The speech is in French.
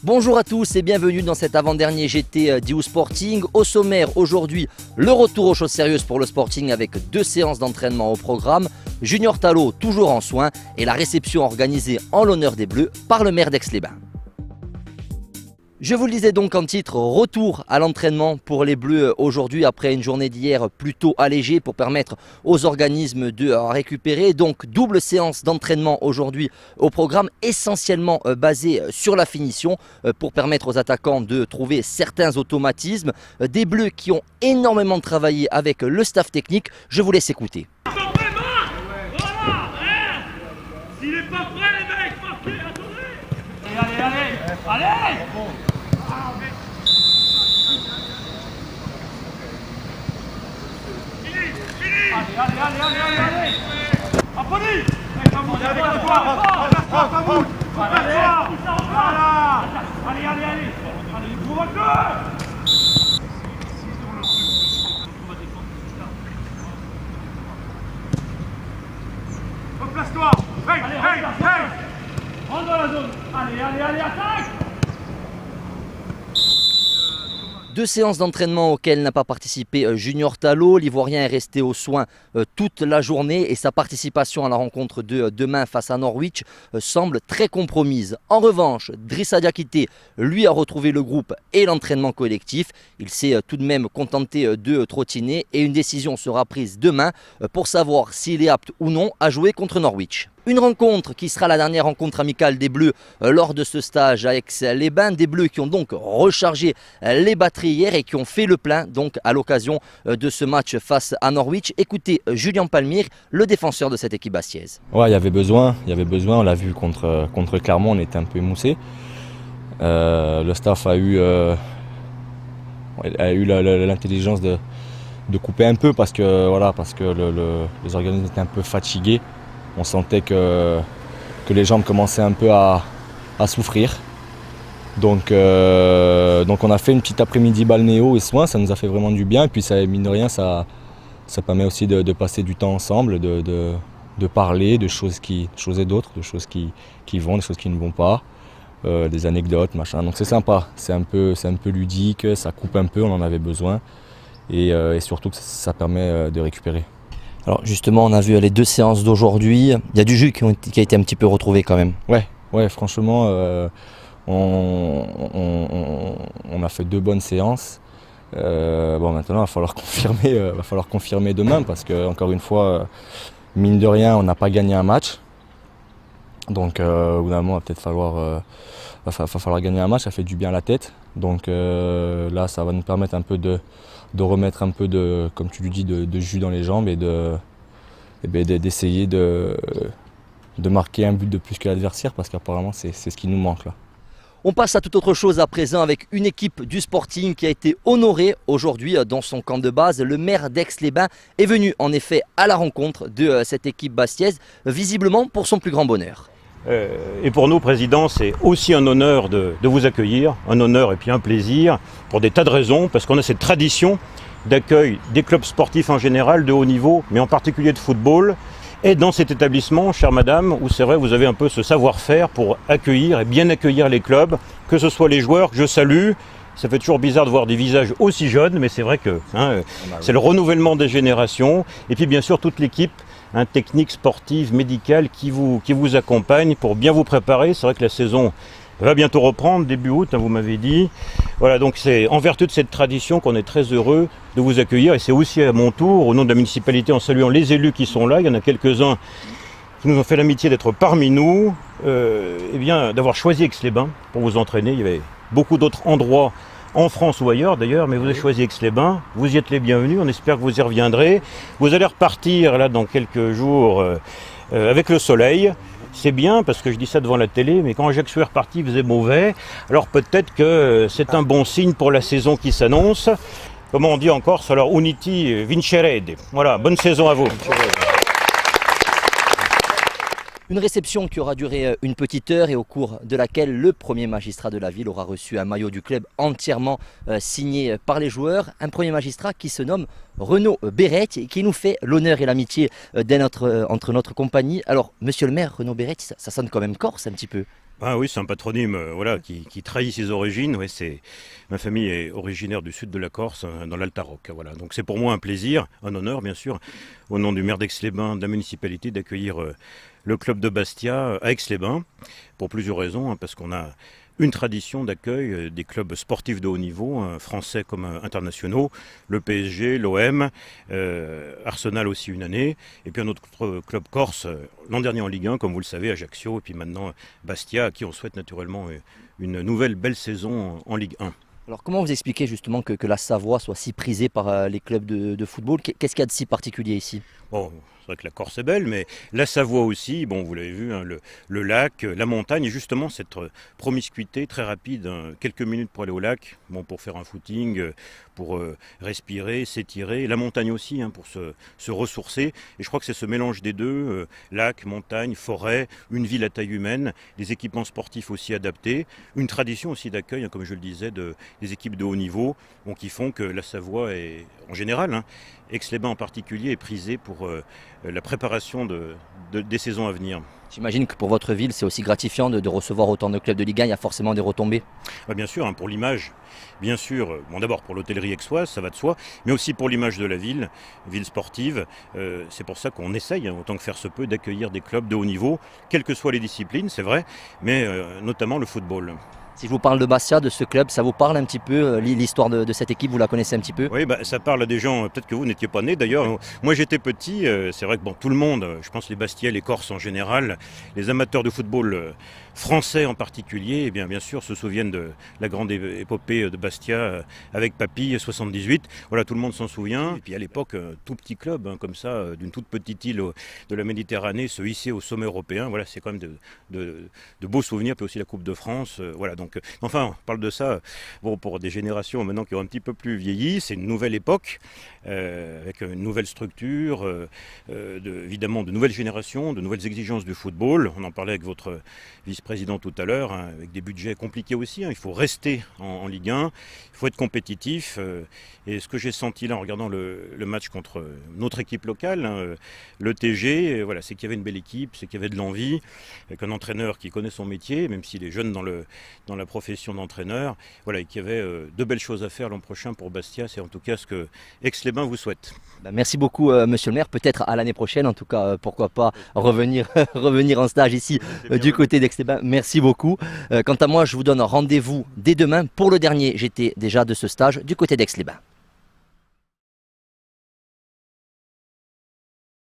Bonjour à tous et bienvenue dans cet avant-dernier GT d'Iu Sporting. Au sommaire aujourd'hui, le retour aux choses sérieuses pour le Sporting avec 2 séances d'entraînement au programme. Junior Talot toujours en soins et la réception organisée en l'honneur des Bleus par le maire d'Aix-les-Bains. Je vous le disais donc en titre, retour à l'entraînement pour les Bleus aujourd'hui après une journée d'hier plutôt allégée pour permettre aux organismes de récupérer. Donc double séance d'entraînement aujourd'hui au programme essentiellement basé sur la finition pour permettre aux attaquants de trouver certains automatismes. Des Bleus qui ont énormément travaillé avec le staff technique. Je vous laisse écouter. S'il n'est pas prêt les mecs, marquez, attendez. Allez. Allez. Applaudis. Allez, provoque-le. Replace-toi. Hey. Rentre dans la zone. Allez, attaque. 2 séances d'entraînement auxquelles n'a pas participé Junior Talot. L'Ivoirien est resté aux soins toute la journée et sa participation à la rencontre de demain face à Norwich semble très compromise. En revanche, Drissa Diakité, lui, a retrouvé le groupe et l'entraînement collectif. Il s'est tout de même contenté de trottiner et une décision sera prise demain pour savoir s'il est apte ou non à jouer contre Norwich. Une rencontre qui sera la dernière rencontre amicale des Bleus lors de ce stage à Aix-les-Bains. Des Bleus qui ont donc rechargé les batteries hier et qui ont fait le plein donc à l'occasion de ce match face à Norwich. Écoutez Julien Palmire, le défenseur de cette équipe bastiaise. Ouais, il y avait besoin, on l'a vu contre Clermont, on était un peu émoussé. Le staff a eu l'intelligence de couper un peu parce que les organismes étaient un peu fatigués. On sentait que les jambes commençaient un peu à souffrir. Donc on a fait une petite après-midi balnéo et soins, ça nous a fait vraiment du bien. Et puis ça, mine de rien, ça permet aussi de passer du temps ensemble, de parler de choses et d'autres, de choses qui vont, des choses qui ne vont pas, des anecdotes, machin. Donc c'est sympa, c'est un peu ludique, ça coupe un peu, on en avait besoin. Et surtout que ça permet de récupérer. Alors justement, on a vu les 2 séances d'aujourd'hui. Il y a du jus qui a été un petit peu retrouvé quand même. Ouais, franchement, on a fait 2 bonnes séances. Maintenant, il va falloir confirmer demain parce que, encore une fois, mine de rien, on n'a pas gagné un match. Donc, au bout d'un moment, il va falloir gagner un match. Ça fait du bien à la tête. Donc là, ça va nous permettre un peu de remettre un peu de, comme tu lui dis, de jus dans les jambes et d'essayer de marquer un but de plus que l'adversaire parce qu'apparemment c'est ce qui nous manque là. On passe à toute autre chose à présent avec une équipe du Sporting qui a été honorée aujourd'hui dans son camp de base. Le maire d'Aix-les-Bains est venu en effet à la rencontre de cette équipe bastiaise, visiblement pour son plus grand bonheur. Et pour nous, Président, c'est aussi un honneur de vous accueillir, un honneur et puis un plaisir, pour des tas de raisons, parce qu'on a cette tradition d'accueil des clubs sportifs en général, de haut niveau, mais en particulier de football. Et dans cet établissement, chère madame, où c'est vrai, vous avez un peu ce savoir-faire pour accueillir et bien accueillir les clubs, que ce soit les joueurs que je salue. Ça fait toujours bizarre de voir des visages aussi jeunes, mais c'est vrai que c'est le renouvellement des générations. Et puis bien sûr, toute l'équipe, technique, sportive, médicale qui vous accompagne pour bien vous préparer. C'est vrai que la saison va bientôt reprendre, début août, vous m'avez dit. Voilà, donc c'est en vertu de cette tradition qu'on est très heureux de vous accueillir. Et c'est aussi à mon tour, au nom de la municipalité, en saluant les élus qui sont là. Il y en a quelques-uns qui nous ont fait l'amitié d'être parmi nous, d'avoir choisi Aix-les-Bains pour vous entraîner. Il y avait beaucoup d'autres endroits en France ou ailleurs d'ailleurs, mais vous avez choisi Aix-les-Bains, vous y êtes les bienvenus, on espère que vous y reviendrez. Vous allez repartir là dans quelques jours avec le soleil. C'est bien parce que je dis ça devant la télé, mais quand Ajaccio est reparti, il faisait mauvais. Alors peut-être que c'est un bon signe pour la saison qui s'annonce. Comment on dit en Corse, alors Uniti Vincerede. Voilà, bonne saison à vous. Une réception qui aura duré une petite heure et au cours de laquelle le premier magistrat de la ville aura reçu un maillot du club entièrement signé par les joueurs. Un premier magistrat qui se nomme Renaud Béret et qui nous fait l'honneur et l'amitié entre notre compagnie. Alors, monsieur le maire, Renaud Béret, ça sonne quand même corse un petit peu. Ah oui, c'est un patronyme voilà, qui trahit ses origines. Ouais, ma famille est originaire du sud de la Corse, dans l'Alta-Roc. Voilà. Donc c'est pour moi un plaisir, un honneur bien sûr, au nom du maire d'Aix-les-Bains, de la municipalité, d'accueillir le club de Bastia à Aix-les-Bains, pour plusieurs raisons, hein, parce qu'on a une tradition d'accueil des clubs sportifs de haut niveau, français comme internationaux, le PSG, l'OM, Arsenal aussi une année, et puis un autre club corse, l'an dernier en Ligue 1, comme vous le savez, Ajaccio, et puis maintenant Bastia, à qui on souhaite naturellement une nouvelle belle saison en Ligue 1. Alors comment vous expliquez justement que la Savoie soit si prisée par les clubs de football? Qu'est-ce qu'il y a de si particulier ici? Bon, c'est vrai que la Corse est belle, mais la Savoie aussi, bon, vous l'avez vu, hein, le lac, la montagne, et justement cette promiscuité très rapide, hein, quelques minutes pour aller au lac, bon, pour faire un footing, pour respirer, s'étirer, la montagne aussi, hein, pour se ressourcer. Et je crois que c'est ce mélange des deux, lac, montagne, forêt, une ville à taille humaine, des équipements sportifs aussi adaptés, une tradition aussi d'accueil, hein, comme je le disais, des équipes de haut niveau, bon, qui font que la Savoie est, en général, hein, Aix-les-Bains en particulier, est prisée pour la préparation des saisons à venir. J'imagine que pour votre ville, c'est aussi gratifiant de recevoir autant de clubs de Ligue 1, il y a forcément des retombées. Bien sûr, hein, pour l'image, bien sûr, bon, d'abord pour l'hôtellerie aixoise, ça va de soi, mais aussi pour l'image de la ville sportive. C'est pour ça qu'on essaye, hein, autant que faire se peut, d'accueillir des clubs de haut niveau, quelles que soient les disciplines, c'est vrai, mais notamment le football. Si je vous parle de Bastia, de ce club, ça vous parle un petit peu, l'histoire de cette équipe, vous la connaissez un petit peu? Oui, ça parle à des gens, peut-être que vous n'étiez pas nés d'ailleurs. Moi j'étais petit, c'est vrai que bon, tout le monde, je pense les Bastiais, les Corses en général, les amateurs de football français en particulier, eh bien sûr se souviennent de la grande épopée de Bastia avec Papy 78. Voilà, tout le monde s'en souvient. Et puis à l'époque, tout petit club, hein, comme ça, d'une toute petite île de la Méditerranée, se hisser au sommet européen. Voilà, c'est quand même de beaux souvenirs, puis aussi la Coupe de France. Voilà, donc, enfin, on parle de ça bon, pour des générations maintenant qui ont un petit peu plus vieilli. C'est une nouvelle époque, avec une nouvelle structure, évidemment de nouvelles générations, de nouvelles exigences du football. On en parlait avec votre vice-président tout à l'heure, hein, avec des budgets compliqués aussi. Hein. Il faut rester en Ligue 1, il faut être compétitif. Et ce que j'ai senti là en regardant le match contre notre équipe locale, hein, le TG, voilà, c'est qu'il y avait une belle équipe, c'est qu'il y avait de l'envie, avec un entraîneur qui connaît son métier, même s'il est jeune dans la profession d'entraîneur, voilà, et qu'il y avait de belles choses à faire l'an prochain pour Bastia. C'est en tout cas ce que Aix-les-Bains vous souhaite. Merci beaucoup monsieur le maire, peut-être à l'année prochaine, en tout cas pourquoi pas revenir en stage ici du côté d'Aix-les-Bains. Merci beaucoup. Quant à moi, je vous donne rendez-vous dès demain pour le dernier. J'étais déjà de ce stage du côté d'Aix-les-Bains.